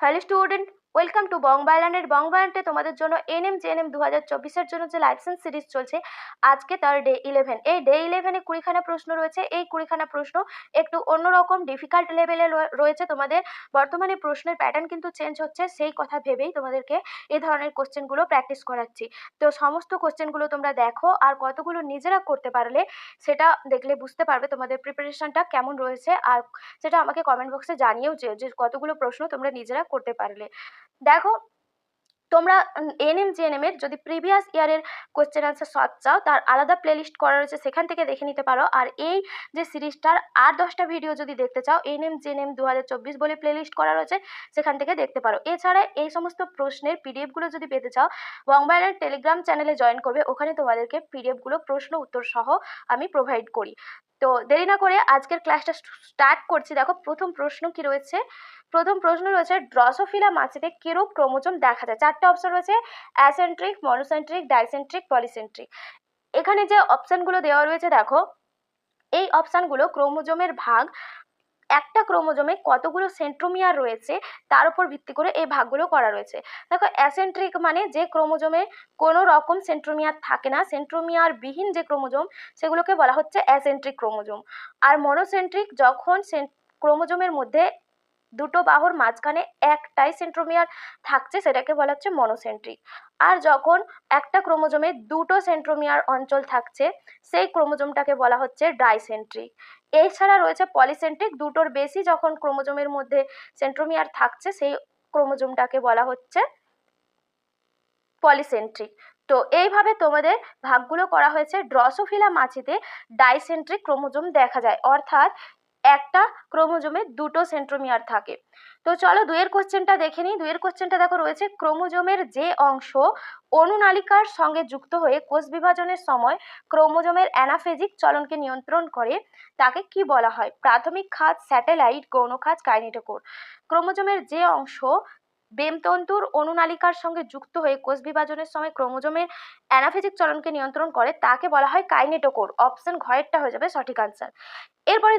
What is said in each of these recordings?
Hello student, welcome to বংবায়ালানের বংবায়ানতে তোমাদের জন্য NM GNM 2024-এর জন্য যে লাইসেন্স সিরিজ চলছে, আজকে তার ডে 11। এই ডে 11-এ 20খানা প্রশ্ন রয়েছে। এই 20খানা প্রশ্ন একটু অন্যরকম ডিফিকাল্ট লেভেলে রয়েছে। তোমাদের বর্তমানে প্রশ্নের প্যাটার্ন কিন্তু চেঞ্জ হচ্ছে, সেই কথা ভেবেই তোমাদেরকে এই ধরনের কোশ্চেনগুলো প্র্যাকটিস করাচ্ছি। তো সমস্ত কোশ্চেনগুলো তোমরা দেখো, আর কতগুলো নিজেরা করতে পারলে সেটা দেখলে বুঝতে পারবে তোমাদের প্রিপারেশনটা কেমন রয়েছে। আর সেটা আমাকে কমেন্ট বক্সে জানিয়েও যে কতগুলো প্রশ্ন তোমরা নিজেরা করতে পারলে। দেখো, তোমরা এনএম জেএনএম এর যদি প্রিভিয়াস ইয়ারের কোশ্চেন আনসার সলভ চাও, তার আলাদা প্লেলিস্ট করা রয়েছে, সেখান থেকে দেখে নিতে পারো। আর এই যে সিরিজটার আর 10টা ভিডিও যদি দেখতে চাও, এনএম জেএনএম 2024 বলে প্লেলিস্ট করা রয়েছে, সেখান থেকে দেখতে পারো। এছাড়া এই সমস্ত প্রশ্নের পিডিএফগুলো যদি পেতে চাও, বংবায়ালার টেলিগ্রাম চ্যানেলে জয়েন করবে। ওখানে তোমাদেরকে পিডিএফগুলো প্রশ্ন উত্তর সহ আমি প্রোভাইড করি। তো দেরি না করে আজকের ক্লাসটা স্টার্ট করছি। দেখো, প্রথম প্রশ্ন কি রয়েছে। প্রথম প্রশ্ন রয়েছে, ড্রসোফিলা মাছিতে কিরূপ ক্রোমোজোম দেখা যায়? 4টে অপশন রয়েছে, অ্যাসেন্ট্রিক, মনোসেন্ট্রিক, ডাইসেন্ট্রিক, পলিসেন্ট্রিক। এখানে যে অপশনগুলো দেওয়া রয়েছে, দেখো এই অপশনগুলো ক্রোমোজোমের ভাগ, একটা ক্রোমোজোমে কতগুলো সেন্ট্রোমিয়ার রয়েছে তার উপর ভিত্তি করে এই ভাগগুলো করা রয়েছে। দেখো, অ্যাসেন্ট্রিক মানে যে ক্রোমোজোমে কোনো রকম সেন্ট্রোমিয়ার থাকে না, সেন্ট্রোমিয়ার বিহীন যে ক্রোমোজোম সেগুলোকে বলা হচ্ছে অ্যাসেন্ট্রিক ক্রোমোজোম। আর মনোসেন্ট্রিক যখন ক্রোমোজোমের মধ্যে দুটো বাহুর মাঝখানে একটাই সেন্ট্রোমিয়ার থাকছে, সেটাকে বলা হচ্ছে মনোসেন্ট্রিক। আর যখন একটা ক্রোমোজোমে দুটো সেন্ট্রোমিয়ার অঞ্চল থাকছে, সেই ক্রোমোজোমটাকে বলা হচ্ছে ডাইসেন্ট্রিক। এছাড়া রয়েছে পলিসেন্ট্রিক, দুটোর বেশি যখন ক্রোমোজোমের মধ্যে সেন্ট্রোমিয়ার থাকছে, সেই ক্রোমোজোমটাকে বলা হচ্ছে পলিসেন্ট্রিক। তো এইভাবে তোমাদের ভাগগুলো করা হয়েছে। ড্রসোফিলা মাছিতে ডাইসেন্ট্রিক ক্রোমোজোম দেখা যায়, অর্থাৎ একটা ক্রোমোজোমে দুটো সেন্ট্রোমিয়ার থাকে। তো চলো দুয়ের কোশ্চেনটা দেখে নিই। দুয়ের কোশ্চেনটা দেখো রয়েছে, ক্রোমোজোমের যে অংশ অনুনালিকার সঙ্গে যুক্ত হয়ে কোষ বিভাজনের সময় ক্রোমোজোমের অ্যানাফেজিক চলনকে নিয়ন্ত্রণ করে, তাকে কি বলা হয়? প্রাথমিক খাঁজ, স্যাটেলাইট, গৌণ খাঁজ, কাইনেটোকোর। ক্রোমোজোমের যে অংশ বেমতন্তুর অনুনালিকার সঙ্গে যুক্ত হয়ে কোষ বিভাজনের সময় ক্রোমোজোমের অ্যানাফেজিক চলনকে নিয়ন্ত্রণ করে, তাকে বলা হয় কাইনেটোকোর। অপশন ঘয়েরটা হয়ে যাবে সঠিক আনসার। এরপরে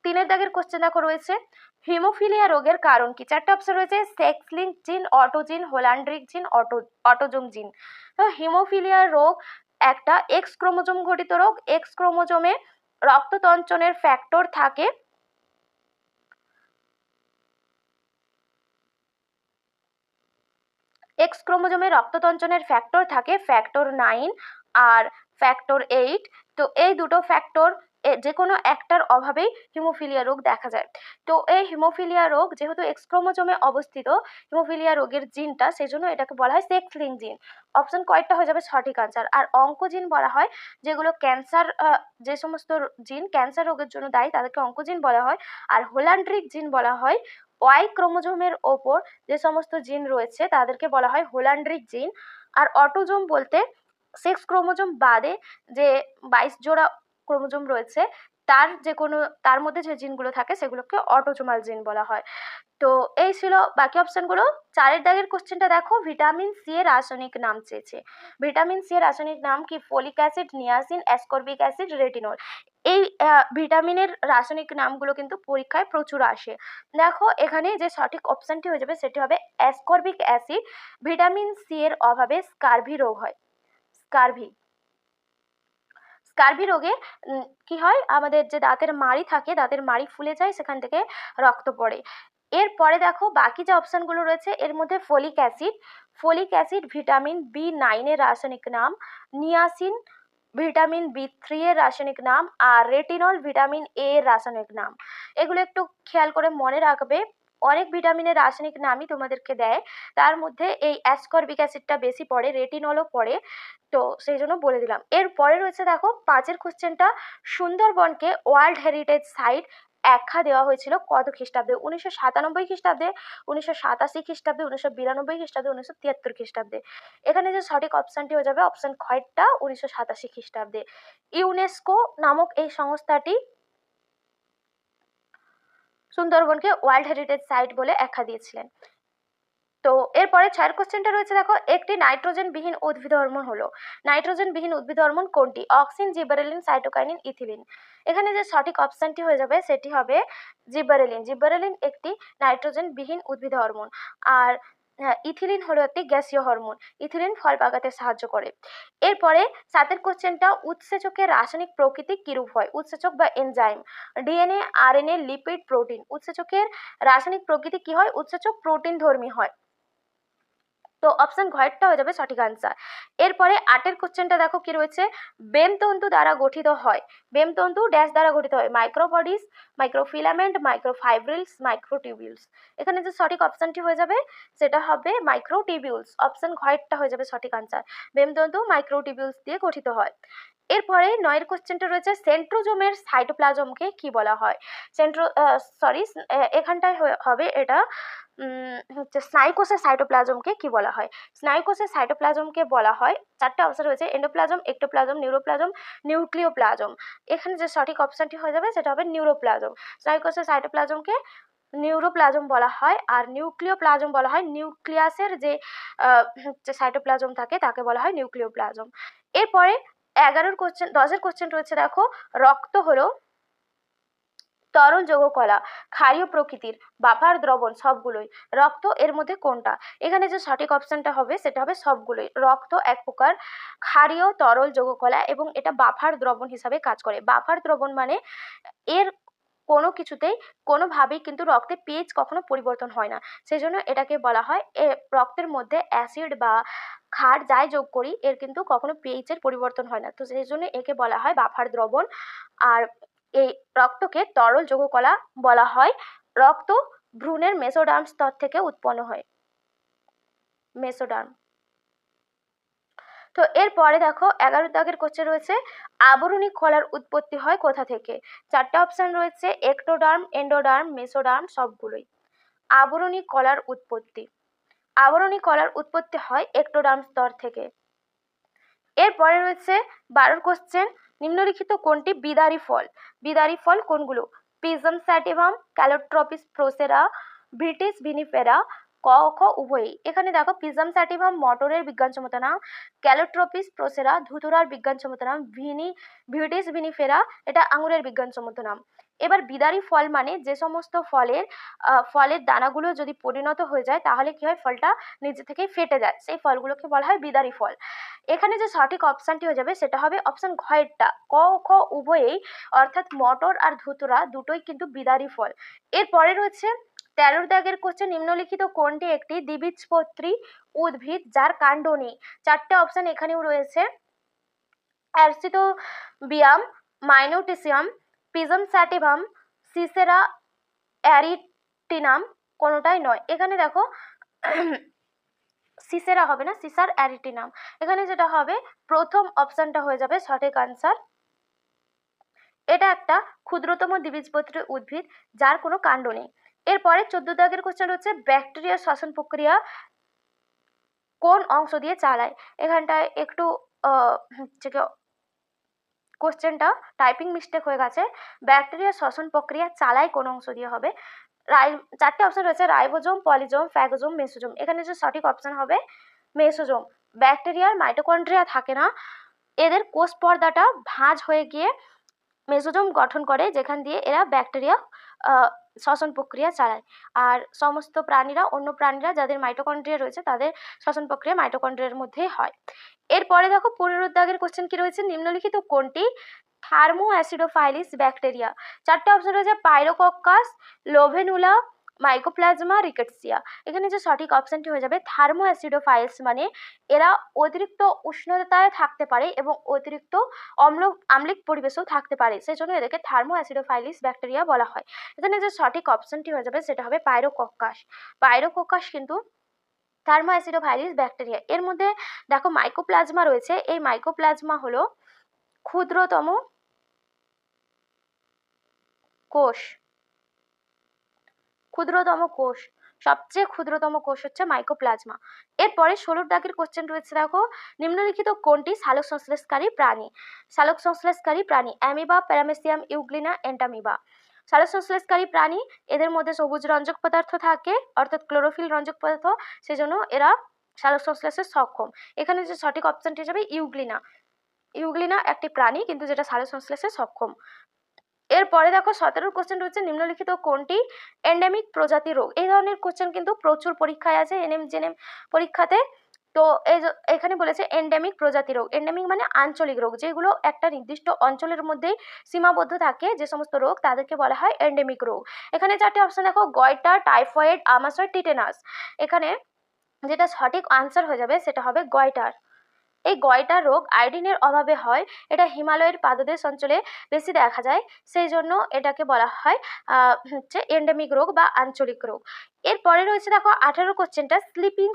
তিনের দাগের কোশ্চেন দেখো রয়েছে, হিমোফিলিয়া রোগের কারণ কি? 4টে অপশন রয়েছে, সেক্স লিঙ্ক জিন, অটোজিন, হোলান্ড্রিক জিন, অটোজোম জিন। তো হিমোফিলিয়া রোগ একটা এক্স ক্রোমোজোম ঘটিত রোগ। এক্স ক্রোমোজোমে রক্ততঞ্চনের ফ্যাক্টর থাকে, এক্স ক্রোমোজোমে রক্ততঞ্চনের ফ্যাক্টর থাকে ফ্যাক্টর 9 আর ফ্যাক্টর 8। তো এই দুটো ফ্যাক্টর যে কোনো একটার অভাবেই হিমোফিলিয়া রোগ দেখা যায়। তো এই হিমোফিলিয়া রোগ যেহেতু এক্স ক্রোমোজোমে অবস্থিত, হিমোফিলিয়া রোগের জিনটা, সেই জন্য এটাকে বলা হয় সেক্স লিঙ্ক জিন। অপশন কয়টা হয়ে যাবে সঠিক আনসার। আর অঙ্কোজিন বলা হয় যেগুলো ক্যান্সার, যে সমস্ত জিন ক্যান্সার রোগের জন্য দায়ী তাদেরকে অঙ্কোজিন বলা হয়। আর হোলান্ড্রিক জিন বলা হয় ওয়াই ক্রোমোজোমের ওপর যে সমস্ত জিন রয়েছে তাদেরকে বলা হয় হোলান্ড্রিক জিন। আর অটোজোম বলতে সেক্স ক্রোমোজোম বাদে যে 22 জোড়া ক্রোমোজোম রয়েছে, তার মধ্যে যে জিনগুলো থাকে সেগুলোকে অটোজোমাল জিন বলা হয়। তো এই ছিল বাকি অপশনগুলো। 4এর দাগের কোশ্চেনটা দেখো, ভিটামিন সি এর রাসায়নিক নাম চেয়েছে। ভিটামিন সি এর রাসায়নিক নাম কি? Folic acid, niacin, ascorbic acid, retinol. এই ভিটামিনের রাসায়নিক নামগুলো কিন্তু পরীক্ষায় প্রচুর আসে। দেখো, এখানে যে সঠিক অপশনটি হয়ে যাবে সেটি হবে অ্যাসকর্বিক অ্যাসিড। ভিটামিন সি এর অভাবে স্কারভি রোগ হয়। স্কারভি স্কারভি রোগে কি হয়, আমাদের যে দাঁতের মাড়ি থাকে, দাঁতের মাড়ি ফুলে যায়, সেখান থেকে রক্ত পড়ে। এরপরে দেখো বাকি যে অপশনগুলো রয়েছে, এর মধ্যে folic acid, folic acid vitamin B9 এর রাসায়নিক নাম, নিয়াসিন ভিটামিন B3 এর রাসায়নিক নাম, আর রেটিনল ভিটামিন A এর রাসায়নিক নাম। এগুলো একটু খেয়াল করে মনে রাখবে। অনেক ভিটামিনের রাসায়নিক নামই তোমাদেরকে দেয়, তার মধ্যে এই অ্যাসকর্বিক অ্যাসিডটা বেশি পড়ে, রেটিনলও পড়ে। তো সেই জন্য বলে দিলাম। এরপরে রয়েছে দেখো 5এর কোশ্চেনটা, সুন্দরবনকে ওয়ার্ল্ড হেরিটেজ সাইট আখ্যা দেওয়া হয়েছিল কত খ্রিস্টাব্দে? 1997 খ্রিস্টাব্দে, 1987 খ্রিস্টাব্দে, 1992 খ্রিস্টাব্দে, 1973 খ্রিস্টাব্দে। এখানে যে সঠিক অপশনটি হয়ে যাবে অপশন খয়টা, 1987 খ্রিস্টাব্দে। ইউনেস্কো নামক এই সংস্থাটি সুন্দরবনকে ওয়ার্ল্ড হেরিটেজ সাইট বলে আখ্যা দিয়েছিলেন। তো এরপরে 6 কোশ্চেনটা রয়েছে, দেখো একটি নাইট্রোজেনবিহীন উদ্ভিদ হরমোন হলো। নাইট্রোজেনবিহীন উদ্ভিদ হরমোন কোনটি? Auxin, জিবারেলিন, cytokinin, ethylene. এখানে যে সঠিক অপশনটি হয়ে যাবে সেটি হবে জিবারেলিন। জিবারেলিন একটি নাইট্রোজেনবিহীন উদ্ভিদ হরমোন। আর ইথিলিন হলো একটি গ্যাসীয় হরমোন। ইথিলিন ফল পাকাতে সাহায্য করে। এরপরে 7 কোশ্চেনটা, উৎসেচকের রাসায়নিক প্রকৃতি কিরূপ হয়? উৎসেচক বা enzyme, DNA, RNA, lipid, protein. উৎসেচকের রাসায়নিক প্রকৃতি কি হয়? উৎসেচক প্রোটিন ধর্মী হয়। তো অপশন ঘয়েরটা হয়ে যাবে সঠিক আনসার। এরপরে 8 কোশ্চেনটা দেখো কি রয়েছে, বেমতন্তু দ্বারা গঠিত হয়। বেমতন্তু ড্যাশ দ্বারা গঠিত হয়? মাইক্রোবডিস, মাইক্রোফিলামেন্ট, মাইক্রোফাইব্রিলস, মাইক্রোটিউবিউলস। এখানে যে সঠিক অপশনটি হয়ে যাবে সেটা হবে মাইক্রোটিউবিউলস। অপশন ঘয়েরটা হয়ে যাবে সঠিক আনসার। বেমতন্তু মাইক্রোটিউবিউলস দিয়ে গঠিত হয়। এরপরে 9 কোশ্চেনটা রয়েছে, সেন্ট্রোজোমের সাইটোপ্লাজমকে কি বলা হয়? এখানটায় হবে এটা হচ্ছে স্নায়ুকোষের সাইটোপ্লাজমকে কি বলা হয়? স্নায়ুকোষের সাইটোপ্লাজমকে বলা হয়, 4টে অপশন রয়েছে, এন্ডোপ্লাজম, এক্টোপ্লাজম, নিউরোপ্লাজম, নিউক্লিওপ্লাজম। এখানে যে সঠিক অপশনটি হয়ে যাবে সেটা হবে নিউরোপ্লাজম। স্নায়ুকোষের সাইটোপ্লাজমকে নিউরোপ্লাজম বলা হয়। আর নিউক্লিওপ্লাজম বলা হয় নিউক্লিয়াসের যে সাইটোপ্লাজম থাকে তাকে বলা হয় নিউক্লিওপ্লাজম। এরপরে 10 কোশ্চেন রয়েছে, দেখো রক্ত হলো তরল যৌগ কলা, ক্ষারীয় প্রকৃতির, বাফার, দ্রবণ, সবগুলোই। রক্ত এর মধ্যে কোনটা? এখানে যে সঠিক অপশনটা হবে সেটা হবে সবগুলোই। রক্ত এক প্রকার ক্ষারীয় তরল যৌগ কলা এবং এটা বাফার দ্রবণ হিসাবে কাজ করে। বাফার দ্রবণ মানে এর কোনো কিছুতেই কোনোভাবেই কিন্তু রক্তে পিএইচ কখনো পরিবর্তন হয় না, সেই জন্য এটাকে বলা হয় রক্তের মধ্যে অ্যাসিড বা ক্ষার যাই যোগ করি এর কিন্তু কখনো পিএইচ এর পরিবর্তন হয় না, তো সেই জন্য একে বলা হয় বাফার দ্রবণ। আর এই রক্তকে তরল যৌগ কলা বলা হয়। রক্ত ভ্রূণের মেসোডার্ম স্তর থেকে উৎপন্ন হয়, মেসোডার্ম। তো এরপরে দেখো 11 দাগের কোশ্চেন রয়েছে, আবরণী কলার উৎপত্তি হয় কোথা থেকে? 4টে অপশন রয়েছে, এক্টোডার্ম, এন্ডোডার্ম, মেসোডার্ম, সবগুলোই। আবরণী কলার উৎপত্তি, আবরণী কলার উৎপত্তি হয় এক্টোডার্ম স্তর থেকে। এরপরে রয়েছে 12 কোশ্চেন, নিম্নলিখিত কোনটি বিদারী ফল? বিদারী ফল কোনগুলো? পিজম স্যাটিভাম, ক্যালোট্রপিস প্রোসেরা, ভিটিস ভিনিফেরা, ক খ উভয়ই। এখানে দেখো পিজম স্যাটিভাম মটরের বিজ্ঞানসম্মত নাম, ক্যালোট্রপিস প্রোসেরা ধুতুরার বিজ্ঞানসম্মত নাম, ভিটিস ভিনিফেরা এটা আঙুরের বিজ্ঞানসম্মত নাম। এবার বিদারী ফল মানে যে সমস্ত ফলের দানাগুলো যদি পরিণত হয়ে যায় তাহলে কি হয়, ফলটা নিজে থেকেই ফেটে যায়, সেই ফলগুলোকে বলা হয় বিদারী ফল। এখানে যে সঠিক অপশনটি হয়ে যাবে সেটা হবে অপশন ঘয়েরটা, ক খ উভয়েই, অর্থাৎ মটর আর ধুতুরা দুটোই কিন্তু বিদারী ফল। এরপরে রয়েছে 13 দাগের কোশ্চেন, নিম্নলিখিত কোনটি একটি দ্বিবীজপত্রী উদ্ভিদ যার কাণ্ড নেই? 4টে অপশন এখানেও রয়েছে, অ্যারসিটোবিয়াম, মাইনোটিসিয়াম, পিজম স্যাটিভাম, সিসেরা অ্যারিটিনাম, কোনোটাই নয়। এখানে দেখো সিসেরা হবে না, সিসার অ্যারিটিনাম। এখানে যেটা হবে প্রথম অপশনটা হয়ে যাবে সঠিক আনসার। এটা একটা ক্ষুদ্রতম দ্বিবীজপত্রী উদ্ভিদ যার কোনো কাণ্ড নেই। এরপরে 14 দাগের কোশ্চেন হচ্ছে, ব্যাকটেরিয়ার শ্বসন প্রক্রিয়া কোন অংশ দিয়ে চালায়? এখানটায় একটু কোশ্চেনটা টাইপিং মিস্টেক হয়ে গেছে। ব্যাকটেরিয়ার শ্বসন প্রক্রিয়া চালায় কোন অংশ দিয়ে হবে? 4টে অপশন রয়েছে, রাইবোজোম, পলিজোম, ফ্যাগোজোম, মেসোজোম। এখানে যে সঠিক অপশন হবে মেসোজোম। ব্যাকটেরিয়ার মাইটোকন্ড্রিয়া থাকে না, এদের কোষ পর্দাটা ভাঁজ হয়ে গিয়ে মেসোজোম গঠন করে, যেখান দিয়ে এরা ব্যাকটেরিয়া শ্বসন প্রক্রিয়া চালায়। আর সমস্ত প্রাণীরা, অন্য প্রাণীরা যাদের মাইটোকন্ড্রিয়া রয়েছে তাদের শ্বসন প্রক্রিয়া মাইটোকন্ড্রিয়ার মধ্যেই হয়। এরপরে দেখো 15 দাগের কোশ্চেন কি রয়েছে, নিম্নলিখিত কোনটি থার্মো অ্যাসিডোফাইলিস ব্যাকটেরিয়া? 4টে অপশন রয়েছে, পাইরোকক্কাস, লোভেনুলা, মাইকোপ্লাজমা, রিকেটসিয়া। এখানে যে সঠিক অপশনটি হয়ে যাবে থার্মো অ্যাসিডোফাইলস, মানে এরা অতিরিক্ত উষ্ণতায় থাকতে পারে এবং অতিরিক্ত আম্লিক পরিবেশেও থাকতে পারে, সেই জন্য এদেরকে থার্মো অ্যাসিডোফাইলিস ব্যাকটেরিয়া বলা হয়। এখানে যে সঠিক অপশনটি হয়ে যাবে সেটা হবে পাইরোকক্কাস। পাইরোকক্কাস কিন্তু থার্মো অ্যাসিডোফাইলিস ব্যাকটেরিয়া। এর মধ্যে দেখো মাইকোপ্লাজমা রয়েছে, এই মাইকোপ্লাজমা হলো ক্ষুদ্রতম কোষ, ক্ষুদ্রতম কোষ, সবচেয়ে ক্ষুদ্রতম কোষ হচ্ছে মাইকোপ্লাজমা। এরপরে 16 দাগের কোশ্চেন রয়েছে, দেখো নিম্নলিখিত কোনটি সালোক সংশ্লেষকারী প্রাণী? সালোক সংশ্লেষকারী প্রাণী, অ্যামিবা, প্যারামেসিয়াম, ইউগ্লিনা, এন্টামিবা। সালোকসংশ্লেষকারী প্রাণী, এদের মধ্যে সবুজ রঞ্জক পদার্থ থাকে অর্থাৎ ক্লোরোফিল রঞ্জক পদার্থ, সেজন্য এরা সালোকসংশ্লেষে সক্ষম। এখানে যে সঠিক অপশনটি যাবে ইউগ্লিনা। ইউগ্লিনা একটি প্রাণী কিন্তু যেটা সালোকসংশ্লেষে সক্ষম। এরপরে দেখো 17 কোশ্চেন রয়েছে, নিম্নলিখিত কোনটি এন্ডেমিক প্রজাতি রোগ। এই ধরনের কোশ্চেন কিন্তু প্রচুর পরীক্ষায় আছে এনএম জেনেম পরীক্ষাতে। তো এখানে বলেছে এন্ডেমিক প্রজাতি রোগ। এন্ডেমিক মানে আঞ্চলিক রোগ, যেগুলো একটা নির্দিষ্ট অঞ্চলের মধ্যেই সীমাবদ্ধ থাকে, যে সমস্ত রোগ তাদেরকে বলা হয় এন্ডেমিক রোগ। এখানে 4টে অপশন দেখো, গয়টা, টাইফয়েড, আমাশয়, টিটেনাস। এখানে যেটা সঠিক আনসার হয়ে যাবে সেটা হবে গয়টার। এই গয়টা রোগ আয়োডিনের অভাবে হয়, এটা হিমালয়ের পাদদেশ অঞ্চলে বেশি দেখা যায়, সেই জন্য এটাকে বলা হয় হচ্ছে এন্ডেমিক রোগ বা আঞ্চলিক রোগ। এরপরে রয়েছে দেখো 18 কোশ্চেনটা, স্লিপিং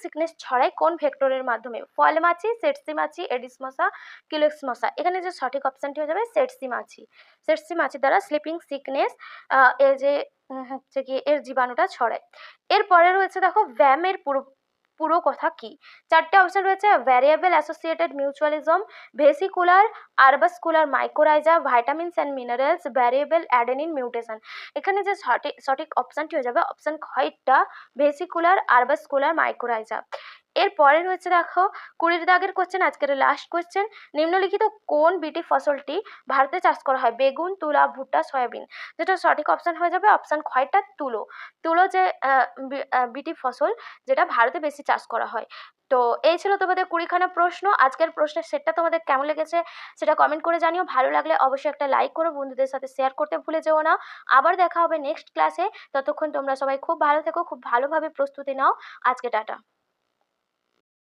সিকনেস ছড়ায় কোন ভেক্টরের মাধ্যমে? ফল মাছি, সেটসি মাছি, এডিস মশা, কিলোক্স মশা। এখানে যে সঠিক অপশনটি হয়ে যাবে সেটসি মাছি। সেটসি মাছি দ্বারা স্লিপিং সিকনেস এর যে হচ্ছে কি এর জীবাণুটা ছড়ায়। এরপরে রয়েছে দেখো ব্যায়ামের পুরো কথা কি? 4টে অপশন রয়েছে, variable associated mutualism, vesicular arbuscular mycorrhiza, vitamins and minerals, variable adenine mutation. এখানে যে সঠিক অপশনটি হয়ে যাবে অপশন খয়টা, ভেসিকুলার আরবাসকুলার মাইকোরাইজা। এরপরে রয়েছে দেখো 20 দাগের কোশ্চেন, আজকের লাস্ট কোশ্চেন, নিম্নলিখিত কোন বিটি ফসলটি ভারতে চাষ করা হয়? বেগুন, তুলা, ভুট্টা, সয়াবিন। যেটা সঠিক অপশন হয়ে যাবে অপশন খয়টা, তুলো। তুলো যে বিটি ফসল যেটা ভারতে বেশি চাষ করা হয়। তো এই ছিল তোমাদের 20খানা প্রশ্ন। আজকের প্রশ্নের সেটটা তোমাদের কেমন লেগেছে সেটা কমেন্ট করে জানিও। ভালো লাগলে অবশ্যই একটা লাইক করো, বন্ধুদের সাথে শেয়ার করতে ভুলে যেও না। আবার দেখা হবে নেক্সট ক্লাসে। ততক্ষণ তোমরা সবাই খুব ভালো থেকো, খুব ভালোভাবে প্রস্তুতি নাও। আজকে টাটা।